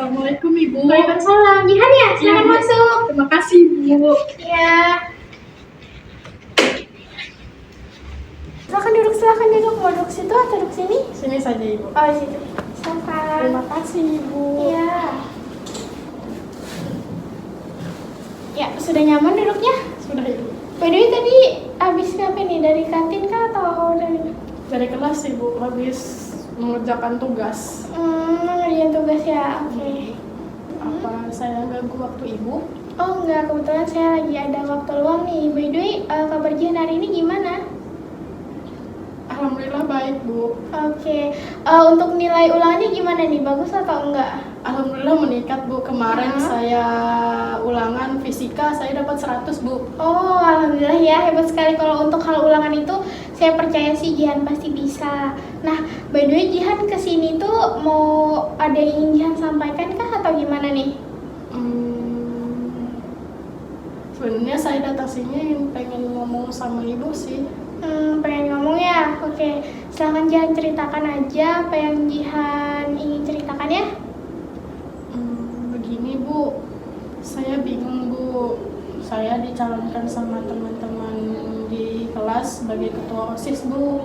Assalamualaikum Ibu. Waalaikumsalam. Jihan ya, silakan Bu. masuk. Terima kasih Bu. Ya. Silakan duduk. Mau duduk situ atau duduk sini? Sini saja Ibu. Oh, di situ. Silakan. Terima kasih Ibu. Iya. Ya, sudah nyaman duduknya? Sudah Ibu. By the way, tadi habis ngapain nih? Dari kantin kah atau Dari kelas Ibu habis mengerjakan tugas. ngerjain tugas ya? Oke. Apa saya ganggu waktu Ibu? Oh enggak, kebetulan saya lagi ada waktu luang nih. By the way, kabar Jihan hari ini gimana? Alhamdulillah baik Bu. Oke. Untuk nilai ulangannya gimana nih? Bagus atau enggak? Alhamdulillah meningkat Bu. Kemarin saya ulangan fisika saya dapat 100 Bu. Oh, alhamdulillah ya, hebat sekali. Kalau untuk hal ulangan itu, saya percaya sih Jihan pasti bisa. Nah, by the way, Jihan kesini tuh mau ada yang ingin Jihan sampaikan kah atau gimana nih? Sebenarnya saya datang sini pengen ngomong sama Ibu sih. Pengen ngomong ya? Oke, silahkan Jihan ceritakan aja apa yang Jihan ingin ceritakan ya. Begini Bu, saya bingung Bu. Saya dicalonkan sama teman-teman di kelas sebagai ketua OSIS Bu.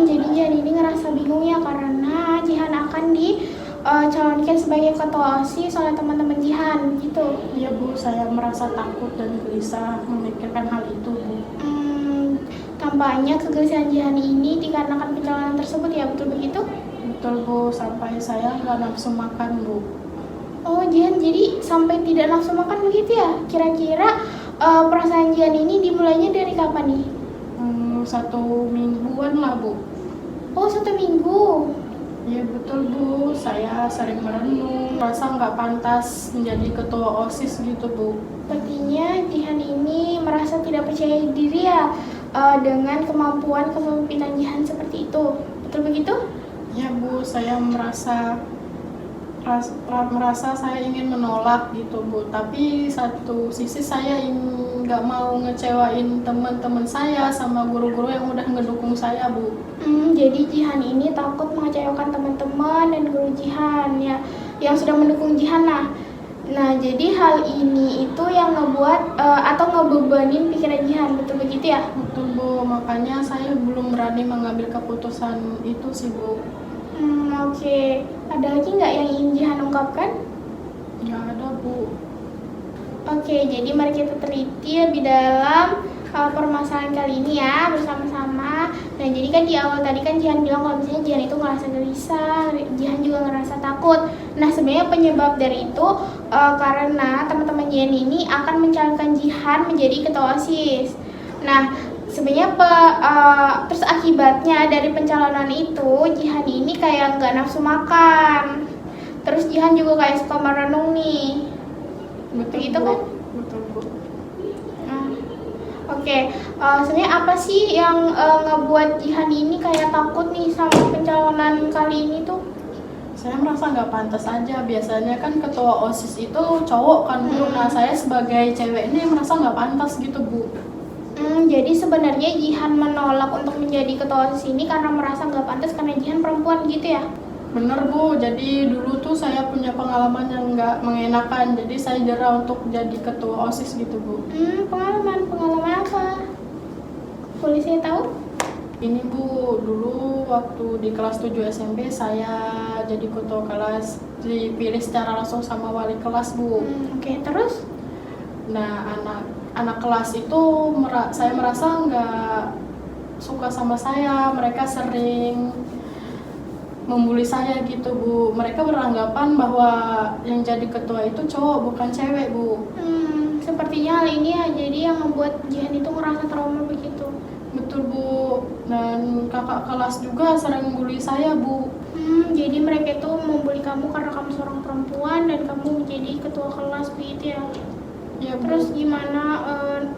Jadi Jihan ini ngerasa bingung ya karena Jihan akan dicalonkan sebagai ketua OSIS oleh teman-teman Jihan gitu. Iya Bu, saya merasa takut dan gelisah memikirkan hal itu Bu. Tampaknya kegelisahan Jihan ini dikarenakan pencalonan tersebut ya, betul begitu? Betul Bu, sampai saya nggak nafsu makan Bu. Oh Jihan, jadi sampai tidak nafsu makan begitu ya? Kira-kira perasaan Jihan ini dimulainya dari kapan nih? 1 mingguan lah Bu. Oh 1 minggu. Iya betul Bu, saya sering merenung, merasa nggak pantas menjadi ketua OSIS gitu Bu. Sepertinya Jihan ini merasa tidak percaya diri ya dengan kemampuan kepemimpinan Jihan seperti itu. Betul begitu? Ya Bu, saya merasa saya ingin menolak gitu Bu. Tapi satu sisi saya nggak mau ngecewain teman-teman saya sama guru-guru yang udah ngedukung saya Bu. Jadi Jihan ini takut mengecewakan teman-teman dan guru Jihan ya, yang sudah mendukung Jihan. Nah, jadi hal ini itu yang ngebuat atau ngebebanin pikiran Jihan, betul begitu ya? Betul Bu, makanya saya belum berani mengambil keputusan itu sih Bu. Oke. Ada lagi nggak yang ingin Jihan ungkapkan? Nggak ada Bu. Oke, jadi mari kita teliti lebih dalam permasalahan kali ini ya bersama-sama. Nah, jadi kan di awal tadi kan Jihan bilang kalau misalnya Jihan itu ngerasa gelisah, Jihan juga ngerasa takut. Nah, sebenarnya penyebab dari itu karena teman-teman Jihan ini akan mencalonkan Jihan menjadi ketua OSIS. Nah, sebenarnya terus akibatnya dari pencalonan itu Jihan ini kayak nggak nafsu makan. Terus Jihan juga kayak suka merenung nih. Betul Begitu Bu. kan? Betul Bu. Oke, sebenarnya apa sih yang ngebuat Jihan ini kayak takut nih sama pencalonan kali ini tuh? Saya merasa nggak pantas aja. Biasanya kan ketua OSIS itu cowok kan Bu. Nah saya sebagai cewek ini merasa nggak pantas gitu Bu. Jadi sebenarnya Jihan menolak untuk menjadi ketua OSIS ini karena merasa nggak pantas karena Jihan perempuan gitu ya? Bener Bu, jadi dulu tuh saya punya pengalaman yang nggak mengenakan. Jadi saya jera untuk jadi ketua OSIS gitu Bu. Pengalaman apa? Boleh saya tahu? Ini Bu, dulu waktu di kelas 7 SMP saya jadi ketua kelas, dipilih secara langsung sama wali kelas Bu. Oke, terus? Nah anak kelas itu saya merasa nggak suka sama saya. Mereka sering membuli saya gitu Bu. Mereka beranggapan bahwa yang jadi ketua itu cowok bukan cewek Bu. Sepertinya hal ini ya jadi yang membuat Jihan itu ngerasa trauma begitu. Betul Bu. Dan kakak kelas juga sering membuli saya Bu. Jadi mereka itu membuli kamu karena kamu seorang perempuan dan kamu menjadi ketua kelas begitu ya? Ya Bu. Terus gimana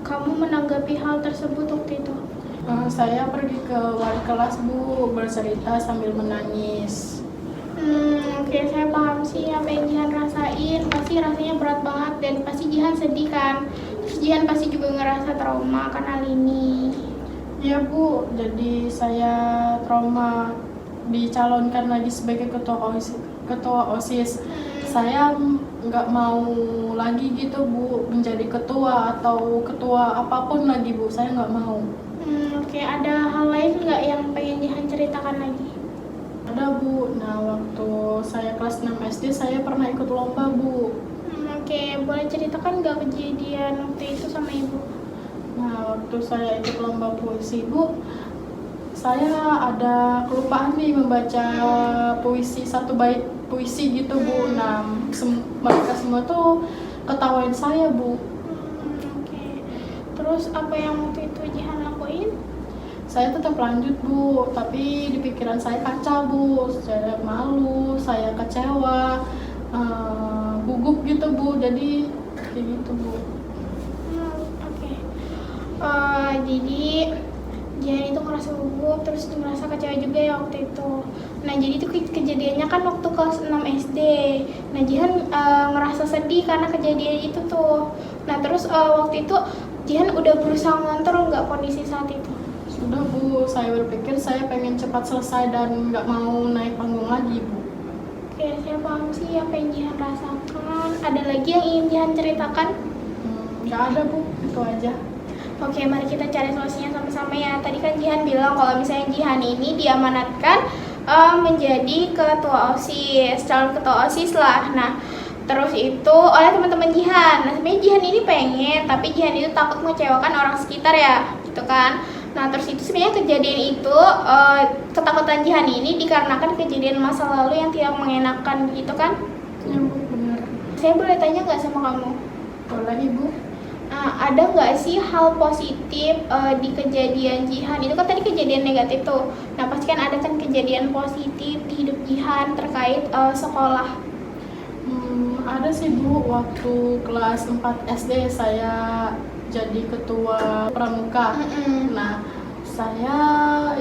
kamu menanggapi hal tersebut waktu itu? Saya pergi ke wali kelas Bu, bercerita sambil menangis. Oke, saya paham sih apa yang Jihan rasain. Pasti rasanya berat banget dan pasti Jihan sedih kan. Terus Jihan pasti juga ngerasa trauma kan hal ini. Iya Bu, jadi saya trauma dicalonkan lagi sebagai ketua OSIS. saya nggak mau lagi gitu Bu menjadi ketua atau ketua apapun lagi Bu, saya nggak mau. Oke, ada hal lain nggak yang pengen Jihan ceritakan lagi? Ada Bu, nah waktu saya kelas 6 SD saya pernah ikut lomba Bu. Oke, boleh ceritakan nggak kejadian waktu itu sama ibu? Nah waktu saya ikut lomba puisi Bu, saya ada kelupaan nih membaca puisi, satu bait puisi gitu Bu. Nah mereka semua tuh ketawain saya Bu. Oke. Terus apa yang waktu itu Jihan lakuin? Saya tetap lanjut Bu, tapi di pikiran saya kacau Bu. Saya malu, saya kecewa, gugup gitu Bu, jadi kayak gitu Bu. Oke. Jadi Jihan itu ngerasa gugup, terus ngerasa kecewa juga ya waktu itu. Nah jadi itu kejadiannya kan waktu kelas 6 SD. Nah Jihan ngerasa sedih karena kejadian itu tuh. Nah terus waktu itu Jihan udah berusaha ngontrol nggak kondisi saat itu? Sudah Bu, saya berpikir saya pengen cepat selesai dan nggak mau naik panggung lagi Bu. Oke, saya paham sih apa yang Jihan rasakan. Ada lagi yang ingin Jihan ceritakan? Nggak ada Bu, itu aja. Oke, mari kita cari solusinya sama-sama ya. Tadi kan Jihan bilang kalau misalnya Jihan ini diamanatkan menjadi ketua OSIS, calon ketua OSIS lah. Nah, terus itu oleh teman-teman Jihan. Nah, sebenarnya Jihan ini pengen, tapi Jihan itu takut mengecewakan orang sekitar ya, gitu kan. Nah, terus itu sebenarnya kejadian itu, ketakutan Jihan ini dikarenakan kejadian masa lalu yang tidak mengenakan, gitu kan? Ya Bu, benar. Saya boleh tanya nggak sama kamu? Boleh Ibu. Ada nggak sih hal positif di kejadian Jihan? Itu kan tadi kejadian negatif tuh. Nah, pasti kan ada kan kejadian positif di hidup Jihan terkait sekolah. Ada sih Bu, waktu kelas 4 SD saya jadi ketua pramuka. Nah, saya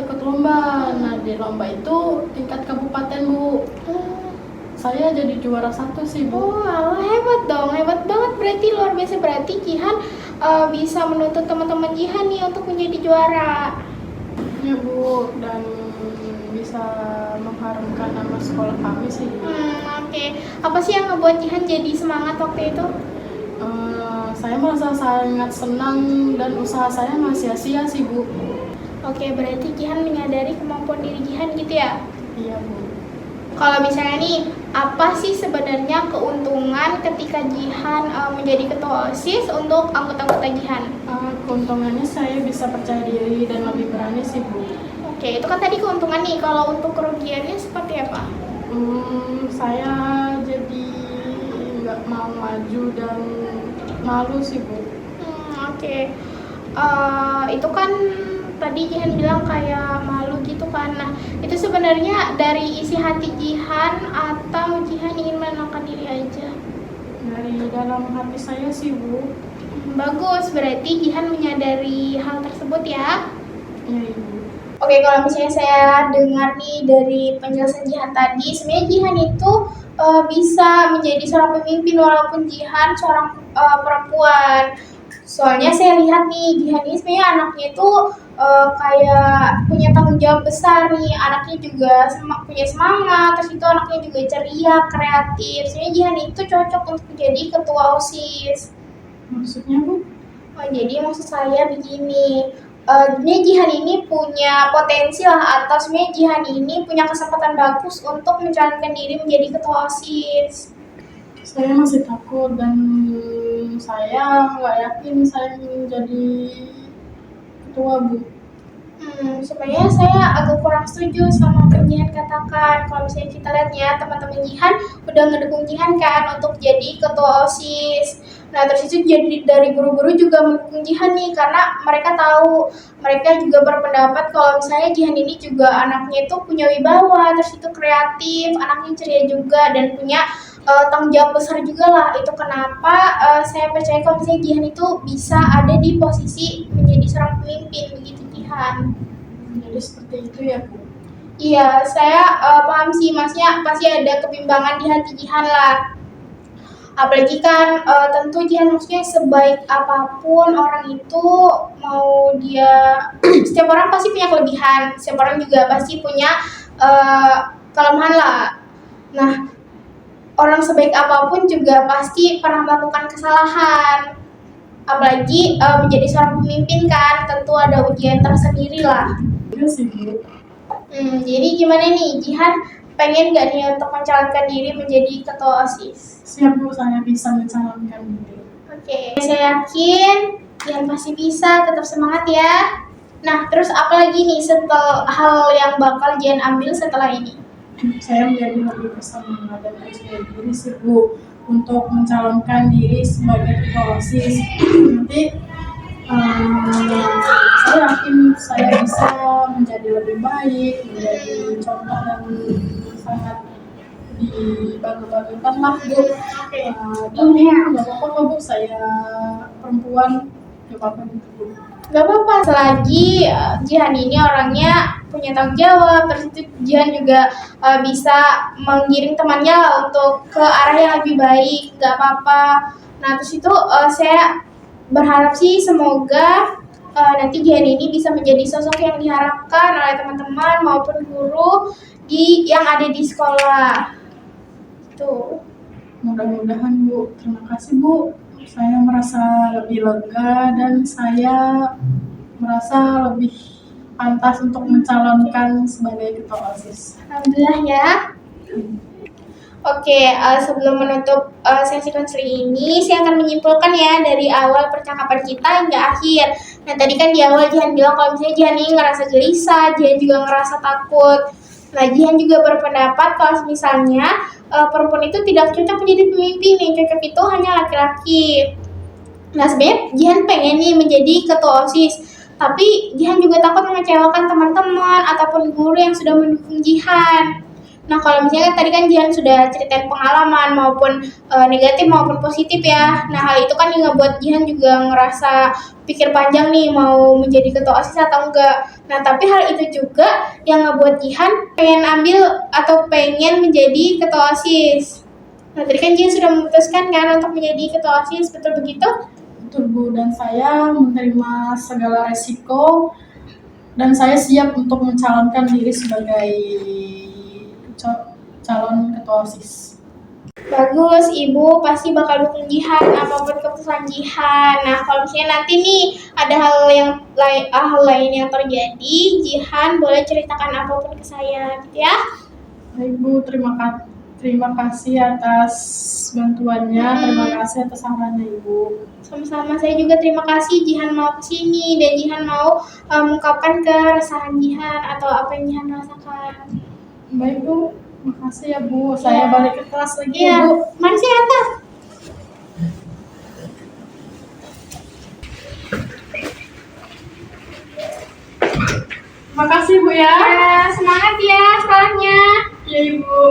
ikut lomba. Nah, di lomba itu tingkat kabupaten Bu. Saya jadi juara 1 sih Bu. Oh, alah, hebat dong, hebat banget berarti, luar biasa. Berarti Jihan bisa menuntut teman-teman Jihan nih untuk menjadi juara. Ya Bu, dan bisa mengharumkan nama sekolah kami sih. Oke. Apa sih yang ngebuat Jihan jadi semangat waktu itu? Saya merasa sangat senang dan usaha saya nggak sia-sia sih Bu. Oke, berarti Jihan menyadari kemampuan diri Jihan gitu ya? Iya Bu. Kalau misalnya nih, apa sih sebenarnya keuntungan ketika Jihan menjadi ketua OSIS untuk anggota-anggota Jihan? Keuntungannya saya bisa percaya diri dan lebih berani sih Bu. Oke, itu kan tadi keuntungan nih. Kalau untuk kerugiannya seperti apa? Saya jadi nggak mau maju dan malu sih Bu. Oke. Itu kan tadi Jihan bilang kayak malu gitu kan. Nah, itu sebenarnya dari isi hati Jihan atau Jihan ingin menenangkan diri aja? Dari dalam hati saya sih Bu. Bagus, berarti Jihan menyadari hal tersebut ya? Iya Ibu. Oke, kalau misalnya saya dengar nih dari penjelasan Jihan tadi, sebenarnya Jihan itu bisa menjadi seorang pemimpin walaupun Jihan seorang perempuan. Soalnya saya lihat nih, Jihan ini sebenarnya anaknya itu kayak punya tanggung jawab besar nih. Anaknya juga punya semangat, terus itu anaknya juga ceria, kreatif. Sebenarnya Jihan itu cocok untuk menjadi ketua OSIS. Maksudnya Bu? Jadi maksud saya begini, sebenarnya Jihan ini punya potensi lah, atau sebenarnya Jihan ini punya kesempatan bagus untuk mencalonkan diri menjadi ketua OSIS. Saya masih takut dan saya nggak yakin saya menjadi ketua Bu. Sebenarnya saya agak kurang setuju sama apa yang Jihan katakan. Kalau misalnya kita lihat ya, teman-teman Jihan udah ngedukung Jihan kan untuk jadi ketua OSIS. Nah, terus itu jadi dari guru-guru juga mendukung Jihan nih, karena mereka tahu, mereka juga berpendapat kalau misalnya Jihan ini juga anaknya itu punya wibawa, terus itu kreatif, anaknya ceria juga, dan punya tanggung jawab besar juga lah. Itu kenapa saya percaya kalau misalnya Jihan itu bisa ada di posisi menjadi seorang pemimpin, begitu Jihan. Jadi seperti itu ya Bu. Iya, saya paham sih, masnya pasti ada kebimbangan di hati Jihan lah. Apalagi kan tentu Jihan maksudnya sebaik apapun orang itu, mau dia setiap orang pasti punya kelebihan, setiap orang juga pasti punya kelemahan lah. Nah, orang sebaik apapun juga pasti pernah melakukan kesalahan. Apalagi menjadi seorang pemimpin kan, tentu ada ujian tersendiri lah. Iya sih Bu. Jadi gimana nih, Jihan pengen nggak nih untuk mencalonkan diri menjadi ketua OSIS? Siap Bu, saya bisa mencalonkan diri. Oke, saya yakin Jihan pasti bisa, tetap semangat ya. Nah, terus apa lagi nih setelah hal yang bakal Jihan ambil setelah ini? Saya menjadi lebih bersemangat dan percaya diri sih Bu untuk mencalonkan diri sebagai ketua OSIS. Nanti saya yakin saya bisa menjadi lebih baik, menjadi contoh yang sangat dibangga-banggakan lah Bu. Tapi nggak apa-apa kok Bu, saya perempuan, nggak apa-apa gitu Bu. Gak apa-apa, selagi Jihan ini orangnya punya tanggung jawab, terus itu Jihan juga bisa menggiring temannya lah untuk ke arah yang lebih baik, gak apa-apa. Nah terus itu saya berharap sih semoga nanti Jihan ini bisa menjadi sosok yang diharapkan oleh teman-teman maupun guru yang ada di sekolah. Tuh. Mudah-mudahan Bu. Terima kasih Bu. Saya merasa lebih lega dan saya merasa lebih pantas untuk mencalonkan sebagai ketua OSIS. Alhamdulillah ya. Oke, sebelum menutup sesi konseling ini, saya akan menyimpulkan ya dari awal percakapan kita hingga akhir. Nah, tadi kan di awal Jihan bilang kalau misalnya Jihan ini ngerasa gelisah, Jihan juga ngerasa takut. Nah, Jihan juga berpendapat kalau misalnya perempuan itu tidak cocok menjadi pemimpin, yang cocok itu hanya laki-laki. Nah, sebenarnya Jihan pengen nih menjadi ketua OSIS, tapi Jihan juga takut mengecewakan teman-teman ataupun guru yang sudah mendukung Jihan. Nah, kalau misalnya tadi kan Jihan sudah ceritain pengalaman maupun negatif maupun positif ya. Nah, hal itu kan yang ngebuat Jihan juga ngerasa pikir panjang nih mau menjadi ketua OSIS atau enggak. Nah, tapi hal itu juga yang ngebuat Jihan pengen ambil atau pengen menjadi ketua OSIS. Nah, tadi kan Jihan sudah memutuskan kan untuk menjadi ketua OSIS, betul begitu? Betul Bu, dan saya menerima segala resiko dan saya siap untuk mencalonkan diri sebagai calon ketua OSIS. Bagus, Ibu pasti bakal dukung Jihan apapun keputusan Jihan. Nah, kalau misalnya nanti nih ada hal lain yang terjadi, Jihan boleh ceritakan apapun ke saya, gitu ya. Baik Bu, terima kasih atas bantuannya, terima kasih atas sarannya Ibu. Sama-sama, saya juga terima kasih Jihan mau kesini dan Jihan mau mengungkapkan keresahan Jihan atau apa yang Jihan rasakan. Baik Bu, makasih ya Bu. Saya balik ke kelas lagi ya Bu. Mari sih atas. Makasih Bu ya. Semangat ya sekolahnya. Ya Ibu.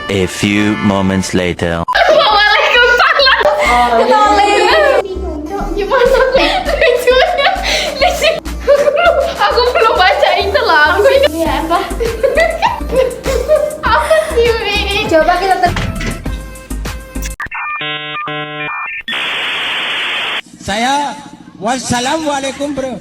A few moments later. Gimana lucunya? Aku belum baca itu lah. Iya apa? Apa sih ini? Coba kita Saya wassalamualaikum bro.